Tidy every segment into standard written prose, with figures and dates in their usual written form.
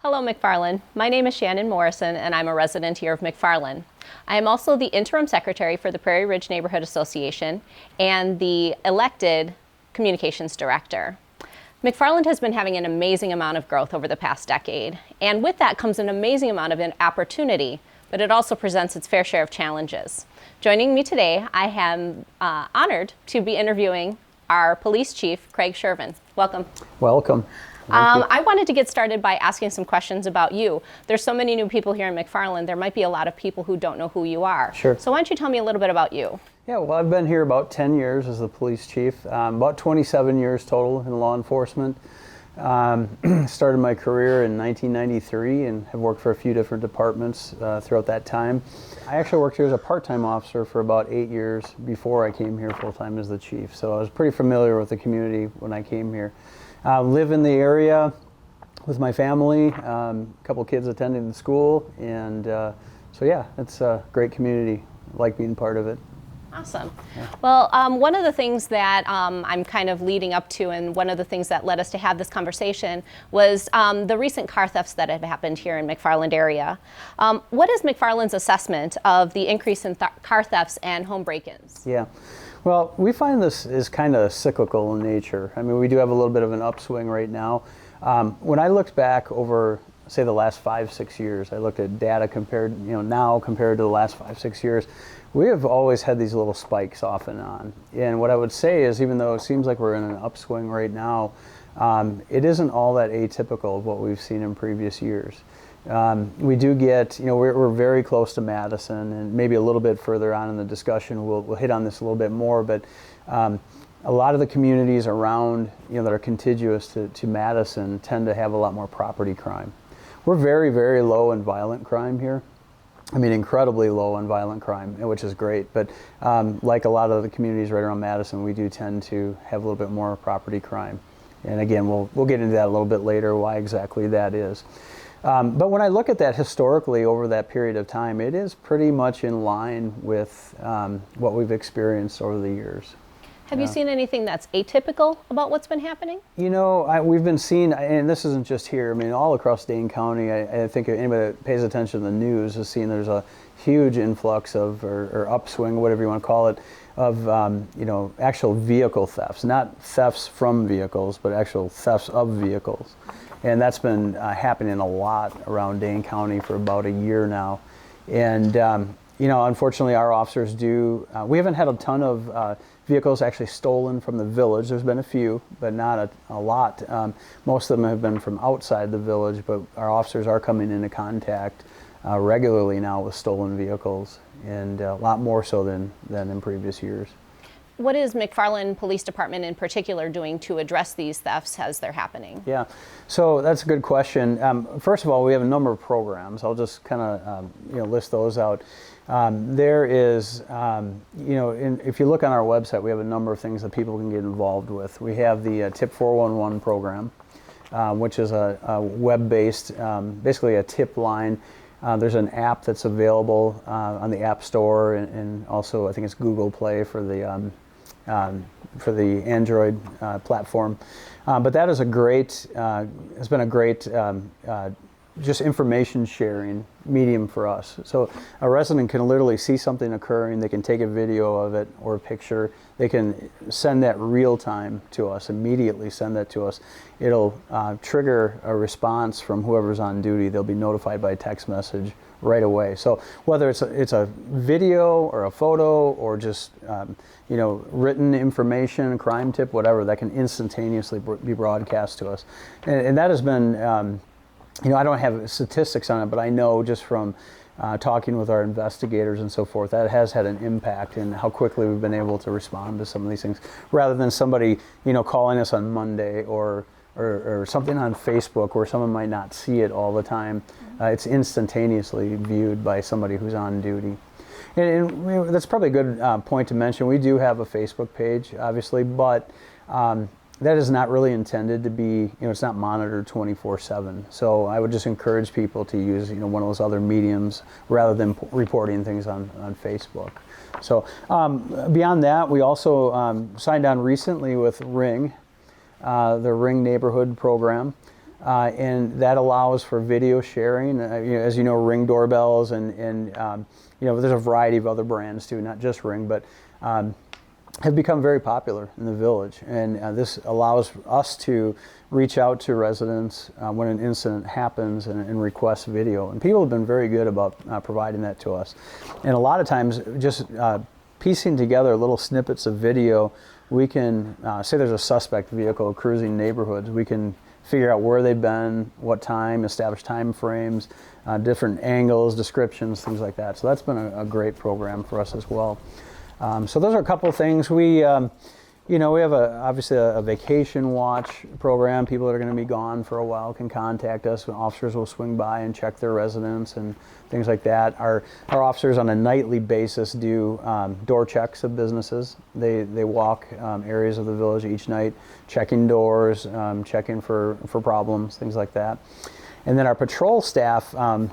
Hello, McFarland. My name is Shannon Morrison, and I'm a resident here of McFarland. I am also the interim secretary for the Prairie Ridge Neighborhood Association and the elected communications director. McFarland has been having an amazing amount of growth over the past decade, and with that comes an amazing amount of opportunity, but it also presents its fair share of challenges. Joining me today, I am honored to be interviewing our police chief, Craig Sherven. Welcome. Welcome. I wanted to get started by asking some questions about you. There's so many new people here in McFarland, there might be a lot of people who don't know who you are. Sure. So why don't you tell me a little bit about you? Yeah, well, I've been here about 10 years as the police chief, about 27 years total in law enforcement. Started my career in 1993 and have worked for a few different departments throughout that time. I actually worked here as a part-time officer for about 8 years before I came here full-time as the chief. So I was pretty familiar with the community when I came here. Live in the area with my family, a couple kids attending the school, and so yeah, it's a great community. I like being part of it. Awesome. Yeah. Well, one of the things that I'm kind of leading up to, and one of the things that led us to have this conversation, was the recent car thefts that have happened here in McFarland area. What is McFarland's assessment of the increase in car thefts and home break-ins? Yeah. Well, we find this is kind of cyclical in nature. I mean, we do have a little bit of an upswing right now. When I looked back over, say, the last 5-6 years, I looked at data compared, now compared to the last 5-6 years, we have always had these little spikes off and on. And what I would say is, even though it seems like we're in an upswing right now, it isn't all that atypical of what we've seen in previous years. We do get, we're very close to Madison, and maybe a little bit further on in the discussion we'll hit on this a little bit more, but a lot of the communities around, that are contiguous to Madison tend to have a lot more property crime. We're very, very low in violent crime here. I mean, incredibly low on violent crime, which is great, but like a lot of the communities right around Madison, we do tend to have a little bit more property crime. And again, we'll get into that a little bit later, why exactly that is. But when I look at that historically over that period of time, it is pretty much in line with what we've experienced over the years. Have you seen anything that's atypical about what's been happening? We've been seeing, and this isn't just here, I mean, all across Dane County, I think anybody that pays attention to the news has seen there's a huge influx of, or upswing, whatever you want to call it, of, actual vehicle thefts. Not thefts from vehicles, but actual thefts of vehicles. And that's been happening a lot around Dane County for about a year now. And, unfortunately our officers we haven't had a ton of vehicles actually stolen from the village. There's been a few, but not a lot. Most of them have been from outside the village, but our officers are coming into contact regularly now with stolen vehicles, and a lot more so than in previous years. What is McFarland Police Department in particular doing to address these thefts as they're happening? Yeah, so that's a good question. First of all, we have a number of programs. I'll just kind of list those out. There is, if you look on our website, we have a number of things that people can get involved with. We have the TIP 411 program, which is a web-based, basically a tip line. There's an app that's available on the App Store, and also I think it's Google Play for the Android platform. But that is has been a great just information sharing medium for us. So a resident can literally see something occurring, they can take a video of it or a picture, they can send that real time to us, immediately send that to us. It'll trigger a response from whoever's on duty. They'll be notified by text message right away. So whether it's a video or a photo or just written information, crime tip, whatever, that can instantaneously be broadcast to us. And that has been I don't have statistics on it, but I know just from talking with our investigators and so forth, that has had an impact in how quickly we've been able to respond to some of these things, rather than somebody, calling us on Monday or something on Facebook where someone might not see it all the time. It's instantaneously viewed by somebody who's on duty. And that's probably a good point to mention. We do have a Facebook page, obviously, but that is not really intended to be, it's not monitored 24/7. So I would just encourage people to use, one of those other mediums rather than reporting things on Facebook. So beyond that, we also signed on recently with Ring, the Ring Neighborhood program. and that allows for video sharing. As you know, Ring doorbells and there's a variety of other brands too, not just Ring, but have become very popular in the village. And this allows us to reach out to residents when an incident happens and request video. And people have been very good about providing that to us. And a lot of times, just piecing together little snippets of video, we can say there's a suspect vehicle cruising neighborhoods. We can figure out where they've been, what time, establish time frames, different angles, descriptions, things like that. So that's been a great program for us as well. So those are a couple of things. We have obviously a vacation watch program. People that are going to be gone for a while can contact us. Officers will swing by and check their residence and things like that. Our officers on a nightly basis do door checks of businesses. They walk areas of the village each night, checking doors, checking for problems, things like that. And then our patrol staff, I'm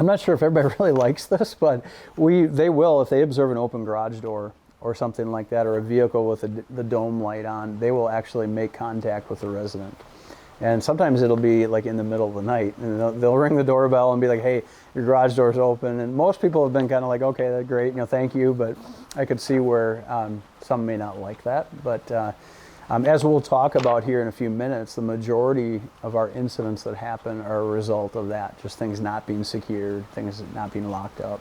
not sure if everybody really likes this, but they will, if they observe an open garage door or something like that, or a vehicle with the dome light on, they will actually make contact with the resident. And sometimes it'll be like in the middle of the night, and they'll ring the doorbell and be like, "Hey, your garage door's open." And most people have been kind of like, "Okay, that's great, thank you," but I could see where some may not like that. But as we'll talk about here in a few minutes, the majority of our incidents that happen are a result of that, just things not being secured, things not being locked up.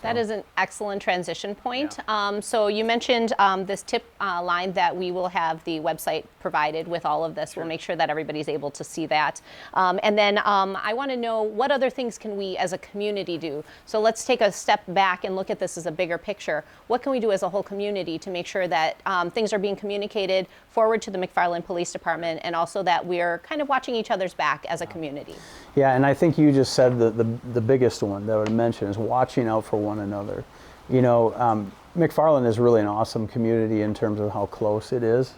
That is an excellent transition point. Yeah. So you mentioned this tip line that we will have the website provided with all of this. Sure. We'll make sure that everybody's able to see that. And then I want to know, what other things can we as a community do? So let's take a step back and look at this as a bigger picture. What can we do as a whole community to make sure that things are being communicated forward to the McFarland Police Department, and also that we're kind of watching each other's back as a community? Yeah, and I think you just said the biggest one that I would mention is watching out for one another. McFarland is really an awesome community in terms of how close it is.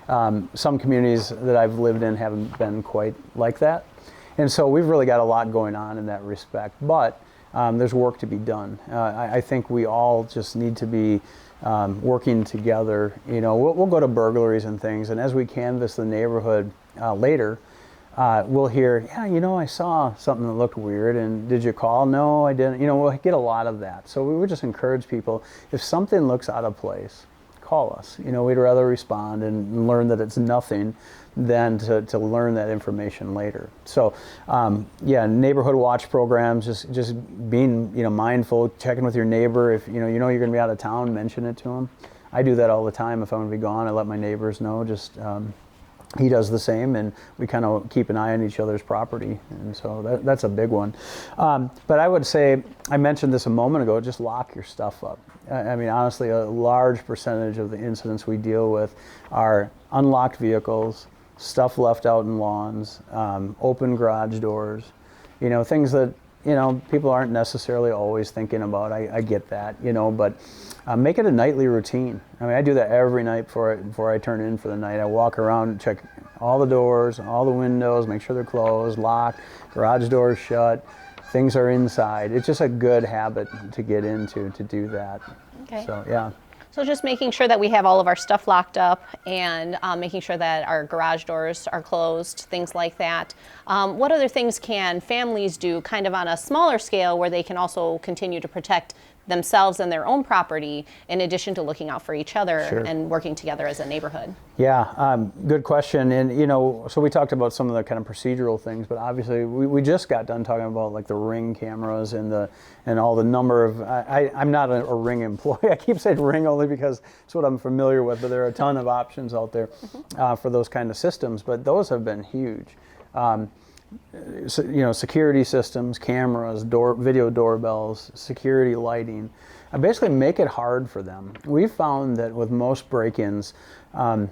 Some communities that I've lived in haven't been quite like that. And so we've really got a lot going on in that respect. But there's work to be done. I think we all just need to be working together. We'll go to burglaries and things, and as we canvass the neighborhood later, we'll hear, I saw something that looked weird, and did you call? No, I didn't. We'll get a lot of that. So we would just encourage people, if something looks out of place, call us. We'd rather respond and learn that it's nothing than to learn that information later. So neighborhood watch programs, just being mindful, checking with your neighbor. If you're going to be out of town, mention it to them. I do that all the time. If I'm going to be gone, I let my neighbors know. He does the same, and we kind of keep an eye on each other's property, and so that's a big one. But I would say, I mentioned this a moment ago, just lock your stuff up. I mean, honestly, a large percentage of the incidents we deal with are unlocked vehicles, stuff left out in lawns, open garage doors, things that people aren't necessarily always thinking about. I get that, but make it a nightly routine. I mean, I do that every night before I turn in for the night. I walk around, check all the doors, all the windows, make sure they're closed, locked, garage doors shut, things are inside. It's just a good habit to get into, to do that. Okay. So, yeah. So just making sure that we have all of our stuff locked up, and making sure that our garage doors are closed, things like that. What other things can families do kind of on a smaller scale where they can also continue to protect themselves and their own property, in addition to looking out for each other? Sure. And working together as a neighborhood? Yeah, good question. And so we talked about some of the kind of procedural things, but obviously we just got done talking about like the Ring cameras and all the number of. I'm not a Ring employee. I keep saying Ring only because it's what I'm familiar with, but there are a ton of options out there for those kind of systems. But those have been huge. Security systems, cameras, video doorbells, security lighting. Basically make it hard for them. We've found that with most break-ins, and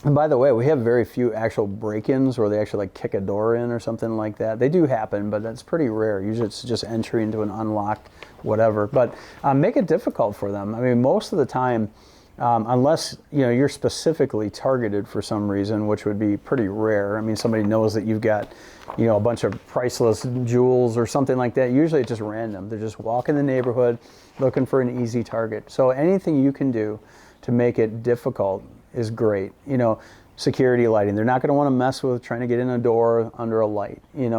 by the way, we have very few actual break-ins where they actually kick a door in or something like that. They do happen, but that's pretty rare. Usually it's just entry into an unlocked whatever. But make it difficult for them. I mean, most of the time, unless you're specifically targeted for some reason, which would be pretty rare. I mean, somebody knows that you've got a bunch of priceless jewels or something like that. Usually it's just random. They're just walking the neighborhood looking for an easy target. So anything you can do to make it difficult is great. security lighting. They're not going to want to mess with trying to get in a door under a light, an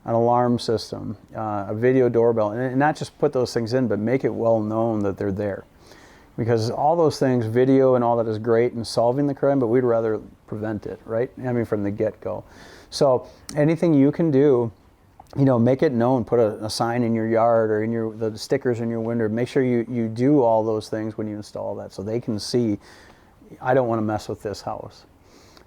alarm system, a video doorbell, and not just put those things in, but make it well known that they're there. Because all those things, video and all that is great in solving the crime, but we'd rather prevent it, right? I mean, from the get-go. So anything you can do, make it known, put a sign in your yard or in the stickers in your window. Make sure you do all those things when you install that so they can see, I don't want to mess with this house.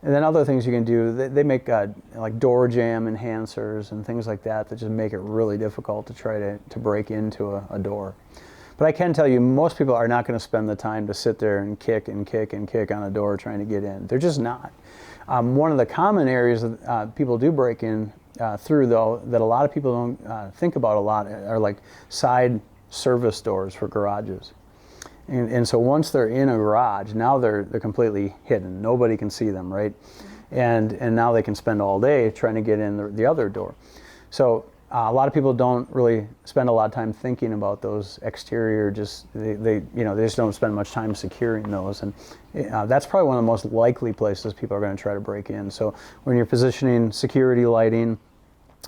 And then other things you can do, they make like door jamb enhancers and things like that just make it really difficult to try to break into a door. But I can tell you, most people are not going to spend the time to sit there and kick and kick and kick on a door trying to get in. They're just not. One of the common areas that people do break in through, though, that a lot of people don't think about a lot are like side service doors for garages. And so once they're in a garage, now they're completely hidden. Nobody can see them, right? And now they can spend all day trying to get in the other door. So a lot of people don't really spend a lot of time thinking about those exterior. They just don't spend much time securing those, and that's probably one of the most likely places people are going to try to break in. So when you're positioning security lighting,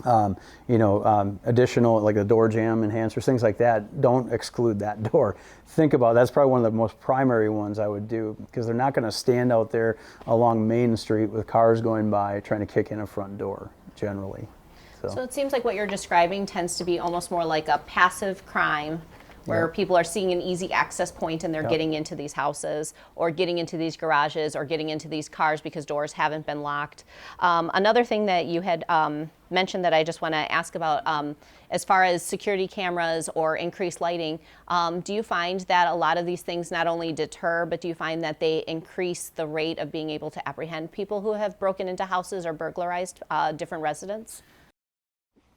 additional like the door jamb enhancers, things like that, don't exclude that door. Think about that's probably one of the most primary ones I would do, because they're not going to stand out there along Main Street with cars going by trying to kick in a front door generally. So it seems like what you're describing tends to be almost more like a passive crime, where people are seeing an easy access point and they're getting into these houses or getting into these garages or getting into these cars because doors haven't been locked. Another thing that you had mentioned that I just want to ask about, as far as security cameras or increased lighting, do you find that a lot of these things not only deter, but do you find that they increase the rate of being able to apprehend people who have broken into houses or burglarized different residents?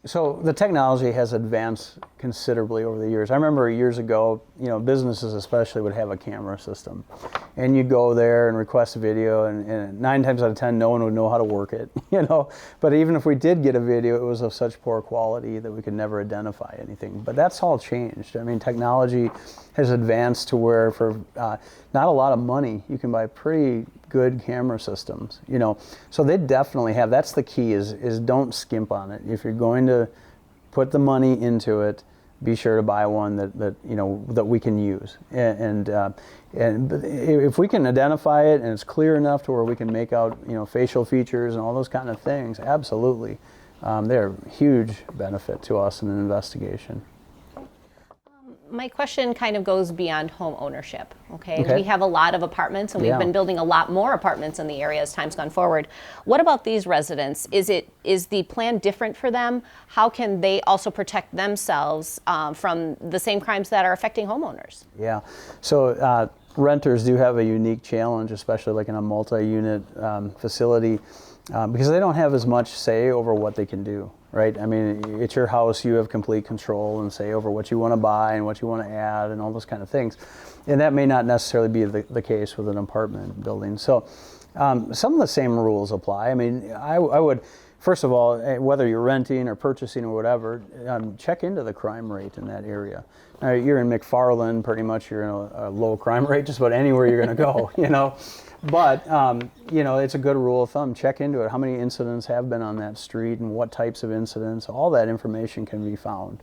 So the technology has advanced considerably over the years. I remember years ago, businesses especially would have a camera system, and you'd go there and request a video, and 9 times out of 10, no one would know how to work it, But even if we did get a video, it was of such poor quality that we could never identify anything. But that's all changed. I mean, technology has advanced to where for not a lot of money, you can buy pretty good camera systems, So they definitely have, that's the key is don't skimp on it. If you're going to put the money into it, be sure to buy one that we can use. And if we can identify it and it's clear enough to where we can make out, facial features and all those kind of things, absolutely. They're a huge benefit to us in an investigation. My question kind of goes beyond home ownership. Okay? We have a lot of apartments, and we've been building a lot more apartments in the area as time's gone forward. What about these residents? Is the plan different for them? How can they also protect themselves from the same crimes that are affecting homeowners? Yeah. So renters do have a unique challenge, especially like in a multi-unit facility, because they don't have as much say over what they can do. Right? I mean, it's your house, you have complete control and say over what you want to buy and what you want to add and all those kind of things. And that may not necessarily be the case with an apartment building. So some of the same rules apply. I mean, I would, first of all, whether you're renting or purchasing or whatever, check into the crime rate in that area. Now, you're in McFarland, pretty much you're in a low crime rate just about anywhere you're going to go, But, it's a good rule of thumb. Check into it. How many incidents have been on that street and what types of incidents? All that information can be found.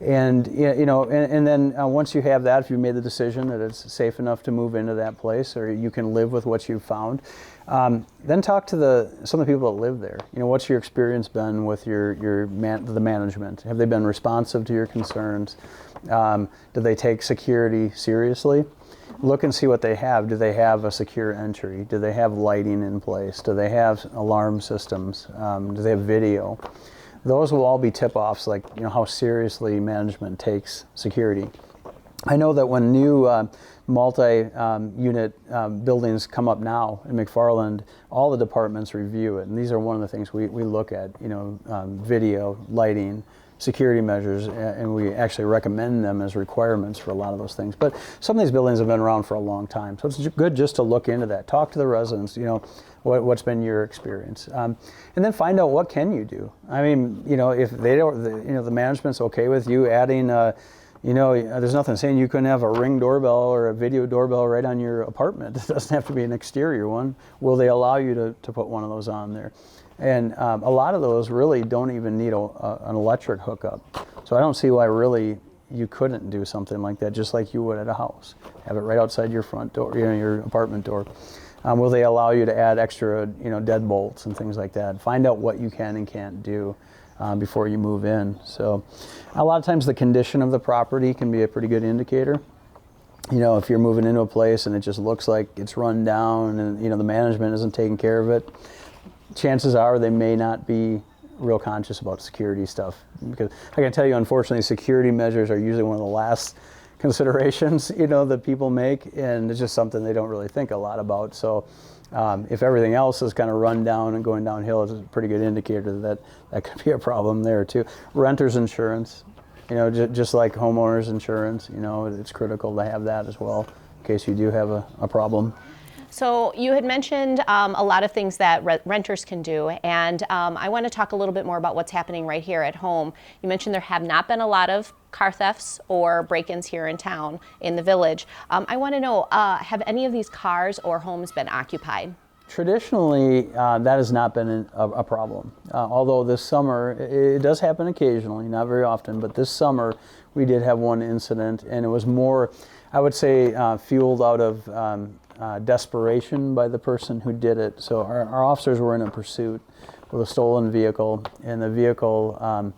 And, and then once you have that, if you've made the decision that it's safe enough to move into that place or you can live with what you've found, then talk to some of the people that live there. What's your experience been with the management? Have they been responsive to your concerns? Do they take security seriously? Look and see what they have. Do they have a secure entry? Do they have lighting in place? Do they have alarm systems? Do they have video? Those will all be tip-offs, like how seriously management takes security. I know that when new multi-unit buildings come up now in McFarland, all the departments review it, and these are one of the things we look at. Video, lighting, security measures, and we actually recommend them as requirements for a lot of those things. But some of these buildings have been around for a long time, so it's good just to look into that. Talk to the residents, what's been your experience, and then find out what can you do. I mean, if they don't, the management's okay with you adding There's nothing saying you couldn't have a Ring doorbell or a video doorbell right on your apartment. It doesn't have to be an exterior one. Will they allow you to put one of those on there? And a lot of those really don't even need an electric hookup. So I don't see why really you couldn't do something like that, just like you would at a house. Have it right outside your front door, your apartment door. Will they allow you to add extra, deadbolts and things like that? Find out what you can and can't do before you move in. So a lot of times the condition of the property can be a pretty good indicator. If you're moving into a place and it just looks like it's run down and, the management isn't taking care of it, chances are they may not be real conscious about security stuff. Because I can tell you, unfortunately, security measures are usually one of the last considerations, that people make, and it's just something they don't really think a lot about. So if everything else is kind of run down and going downhill, it's a pretty good indicator that could be a problem there too. Renter's insurance, just like homeowners insurance, it's critical to have that as well in case you do have a problem. So you had mentioned a lot of things that renters can do, and I want to talk a little bit more about what's happening right here at home. You mentioned there have not been a lot of car thefts or break-ins here in town, in the village. I want to know, have any of these cars or homes been occupied? Traditionally, that has not been a problem. Although this summer, it does happen occasionally, not very often, but this summer we did have one incident, and it was more, I would say, fueled out of desperation by the person who did it. So our officers were in a pursuit with a stolen vehicle, and the vehicle,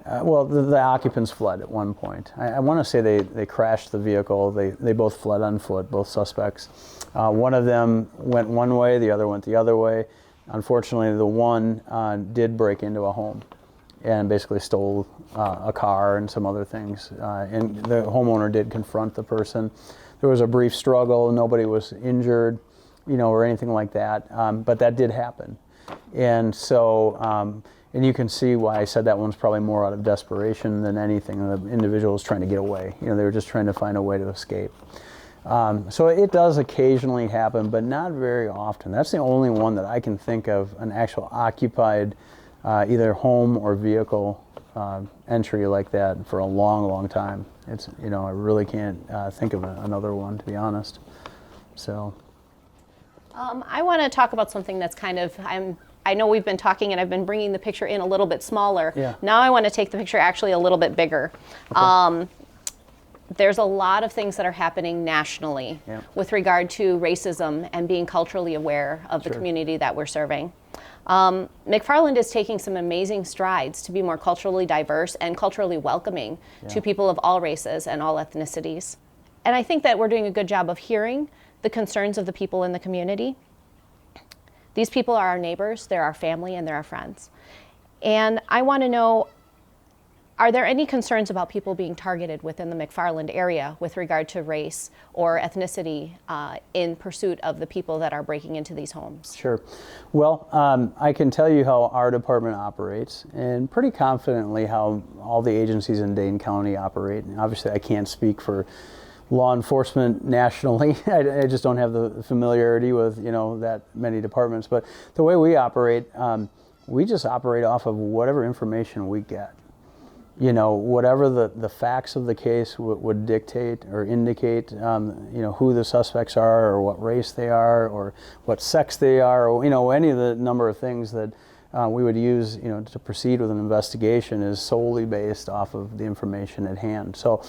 the occupants fled at one point. I want to say they crashed the vehicle. They both fled on foot, both suspects. One of them went one way, the other went the other way. Unfortunately, the one did break into a home and basically stole a car and some other things. And the homeowner did confront the person. There was a brief struggle. Nobody was injured, or anything like that. But that did happen. And so, and you can see why I said that one's probably more out of desperation than anything. The individual was trying to get away. They were just trying to find a way to escape. So it does occasionally happen, but not very often. That's the only one that I can think of, an actual occupied either home or vehicle entry like that for a long, long time. It's, I really can't think of another one, to be honest. So. I want to talk about something that's kind of, I know we've been talking and I've been bringing the picture in a little bit smaller. Yeah. Now I want to take the picture actually a little bit bigger. Okay. There's a lot of things that are happening nationally with regard to racism and being culturally aware of the community that we're serving. McFarland is taking some amazing strides to be more culturally diverse and culturally welcoming to people of all races and all ethnicities. And I think that we're doing a good job of hearing the concerns of the people in the community. These people are our neighbors, they're our family, and they're our friends. And I want to know, are there any concerns about people being targeted within the McFarland area with regard to race or ethnicity in pursuit of the people that are breaking into these homes? Sure. Well, I can tell you how our department operates, and pretty confidently how all the agencies in Dane County operate. And obviously, I can't speak for law enforcement nationally. I just don't have the familiarity with that many departments. But the way we operate, we just operate off of whatever information we get. Whatever the facts of the case would dictate or indicate, who the suspects are or what race they are or what sex they are, or, any of the number of things that we would use, to proceed with an investigation is solely based off of the information at hand. So,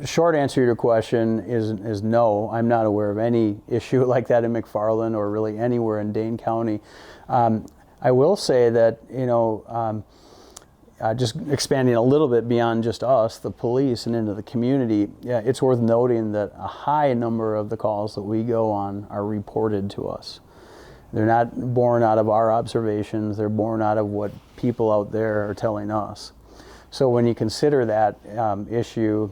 short answer to your question is no. I'm not aware of any issue like that in McFarland or really anywhere in Dane County. I will say that, just expanding a little bit beyond just us, the police, and into the community, it's worth noting that a high number of the calls that we go on are reported to us. They're not born out of our observations, they're born out of what people out there are telling us. So when you consider that issue,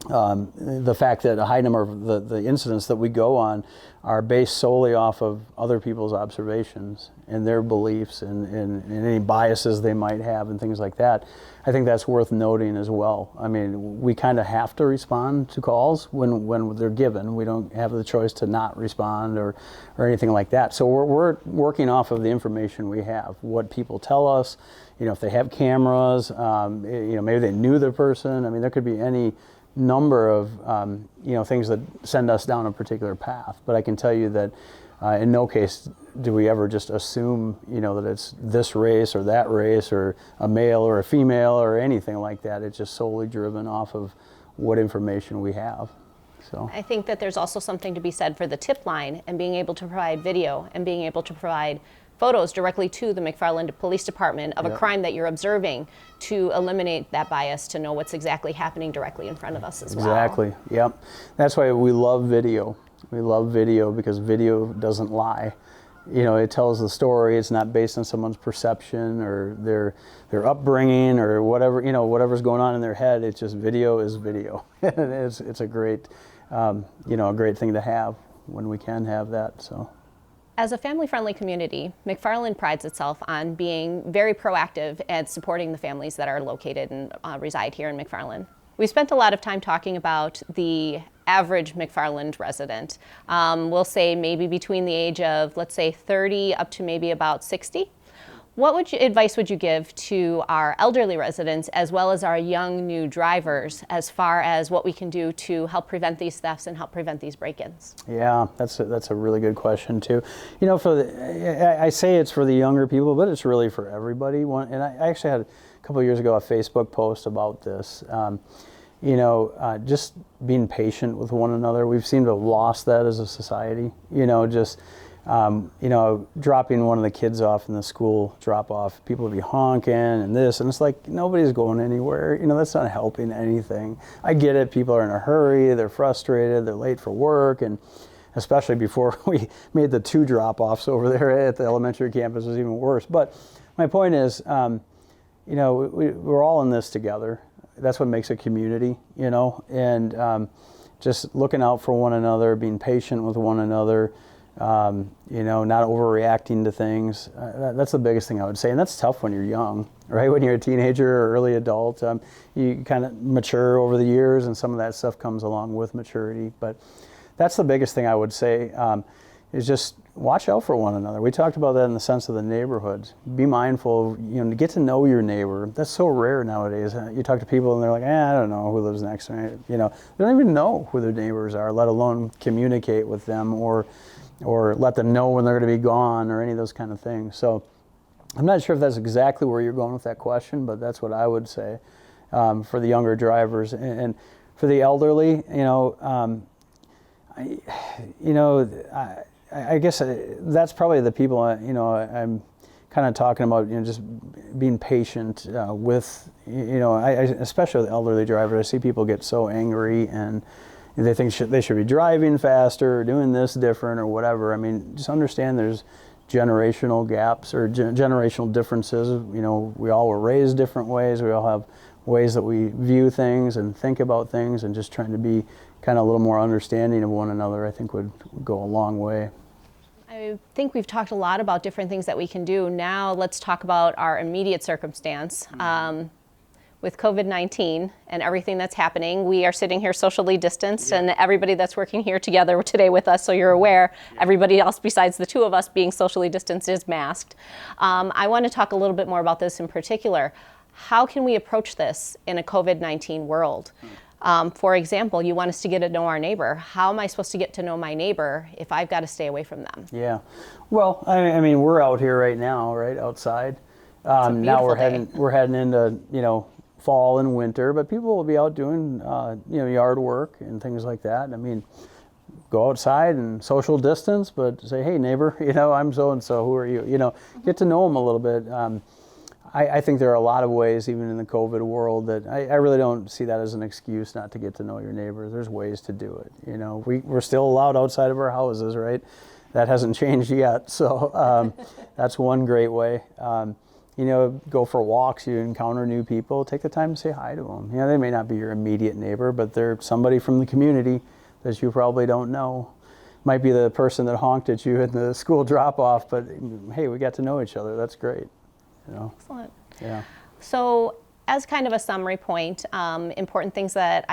The fact that a high number of the incidents that we go on are based solely off of other people's observations and their beliefs and any biases they might have and things like that. I think that's worth noting as well. I mean, we kind of have to respond to calls when they're given. We don't have the choice to not respond or anything like that. So we're working off of the information we have, what people tell us, if they have cameras, maybe they knew the person. I mean, there could be any number of things that send us down a particular path. But I can tell you that in no case do we ever just assume that it's this race or that race or a male or a female or anything like that. It's just solely driven off of what information we have. So I think that there's also something to be said for the tip line and being able to provide video and being able to provide photos directly to the McFarland Police Department of a crime that you're observing to eliminate that bias, to know what's exactly happening directly in front of us as well. Exactly, yep. That's why we love video. We love video because video doesn't lie. It tells the story. It's not based on someone's perception or their upbringing or whatever, whatever's going on in their head. It's just video is video. It's a great, a great thing to have when we can have that, so. As a family-friendly community, McFarland prides itself on being very proactive and supporting the families that are located and reside here in McFarland. We spent a lot of time talking about the average McFarland resident. We'll say maybe between the age of, let's say, 30 up to maybe about 60. What advice would you give to our elderly residents as well as our young new drivers as far as what we can do to help prevent these thefts and help prevent these break-ins? Yeah, that's a really good question too. I say it's for the younger people, but it's really for everybody. And I actually had a couple of years ago a Facebook post about this. Just being patient with one another. We've seemed to have lost that as a society. Dropping one of the kids off in the school drop-off, people would be honking and this, and it's like nobody's going anywhere. That's not helping anything. I get it. People are in a hurry. They're frustrated. They're late for work, and especially before we made the 2 drop-offs over there at the elementary campus was even worse. But my point is, we're all in this together. That's what makes a community, and just looking out for one another, being patient with one another. Not overreacting to things. That's the biggest thing I would say. And that's tough when you're young, right? When you're a teenager or early adult, you kind of mature over the years and some of that stuff comes along with maturity. But that's the biggest thing I would say, is just watch out for one another. We talked about that in the sense of the neighborhoods. Be mindful, to get to know your neighbor. That's so rare nowadays. You talk to people and they're like, I don't know who lives next to me. They don't even know who their neighbors are, let alone communicate with them or let them know when they're going to be gone or any of those kind of things. So I'm not sure if that's exactly where you're going with that question, but that's what I would say for the younger drivers. And for the elderly, I guess that's probably the people, I'm kind of talking about, just being patient with, especially with elderly drivers. I see people get so angry and they think they should be driving faster or doing this different or whatever. I mean, just understand there's generational gaps or generational differences. We all were raised different ways. We all have ways that we view things and think about things, and just trying to be kind of a little more understanding of one another, I think would go a long way. I think we've talked a lot about different things that we can do. Now let's talk about our immediate circumstance. With COVID-19 and everything that's happening, we are sitting here socially distanced, and everybody that's working here together today with us, so you're aware, everybody else besides the 2 of us being socially distanced is masked. I want to talk a little bit more about this in particular. How can we approach this in a COVID-19 world? For example, you want us to get to know our neighbor. How am I supposed to get to know my neighbor if I've got to stay away from them? Yeah. Well, I mean, we're out here right now, right outside. Now we're heading into, fall and winter, but people will be out doing, yard work and things like that. I mean, go outside and social distance, but say, hey, neighbor, I'm so-and-so, who are you? Get to know them a little bit. I think there are a lot of ways, even in the COVID world, that I really don't see that as an excuse not to get to know your neighbors. There's ways to do it. We're still allowed outside of our houses, right? That hasn't changed yet. So that's one great way. go for walks, you encounter new people, take the time to say hi to them. They may not be your immediate neighbor, but they're somebody from the community that you probably don't know. Might be the person that honked at you at the school drop-off, but hey, we got to know each other. That's great. Excellent. Yeah. So as kind of a summary point, important things that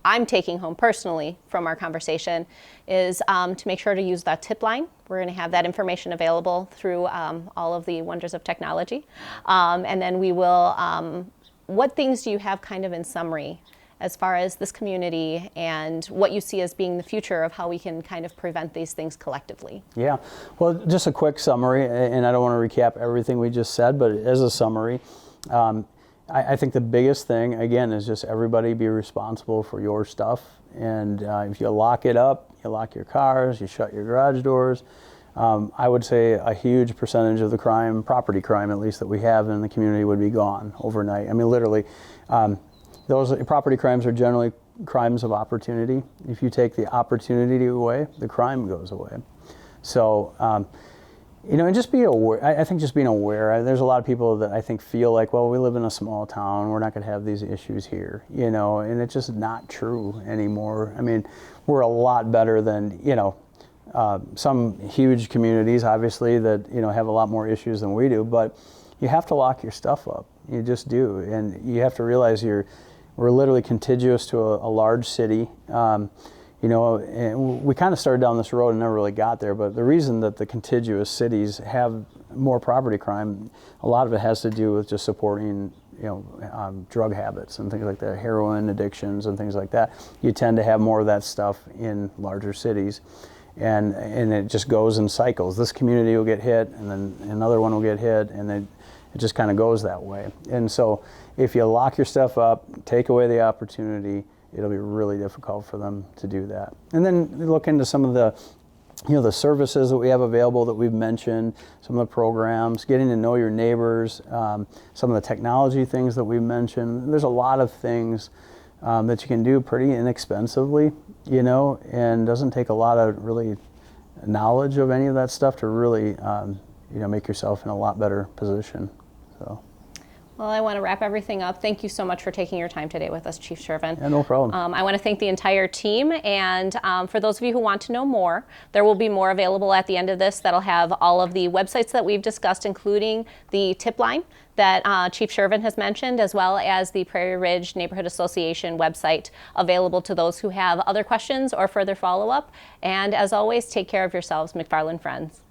I'm taking home personally from our conversation is to make sure to use that Tipline. We're going to have that information available through all of the wonders of technology. And then we will, what things do you have kind of in summary as far as this community and what you see as being the future of how we can kind of prevent these things collectively? Yeah, well, just a quick summary, and I don't want to recap everything we just said, but as a summary, I think the biggest thing, again, is just everybody be responsible for your stuff. And if you lock it up, you lock your cars, you shut your garage doors, I would say a huge percentage of the crime, property crime at least, that we have in the community would be gone overnight. I mean, literally, those property crimes are generally crimes of opportunity. If you take the opportunity away, the crime goes away. So, and just be aware. I think just being aware. There's a lot of people that I think feel like, well, we live in a small town, we're not going to have these issues here, and it's just not true anymore. I mean, we're a lot better than, some huge communities, obviously, that, have a lot more issues than we do, but you have to lock your stuff up. You just do. And you have to realize we're literally contiguous to a large city. And we kind of started down this road and never really got there, but the reason that the contiguous cities have more property crime, a lot of it has to do with just supporting, drug habits and things like that, heroin addictions and things like that. You tend to have more of that stuff in larger cities, and it just goes in cycles. This community will get hit, and then another one will get hit, and then it just kind of goes that way. And so if you lock your stuff up, take away the opportunity, it'll be really difficult for them to do that. And then look into some of the, the services that we have available that we've mentioned, some of the programs, getting to know your neighbors, some of the technology things that we've mentioned. There's a lot of things that you can do pretty inexpensively, and doesn't take a lot of really knowledge of any of that stuff to really, make yourself in a lot better position. So. Well, I want to wrap everything up. Thank you so much for taking your time today with us, Chief Sherven. Yeah, no problem. I want to thank the entire team, and for those of you who want to know more, there will be more available at the end of this that'll have all of the websites that we've discussed, including the Tipline that Chief Sherven has mentioned, as well as the Prairie Ridge Neighborhood Association website, available to those who have other questions or further follow-up. And as always, take care of yourselves, McFarland friends.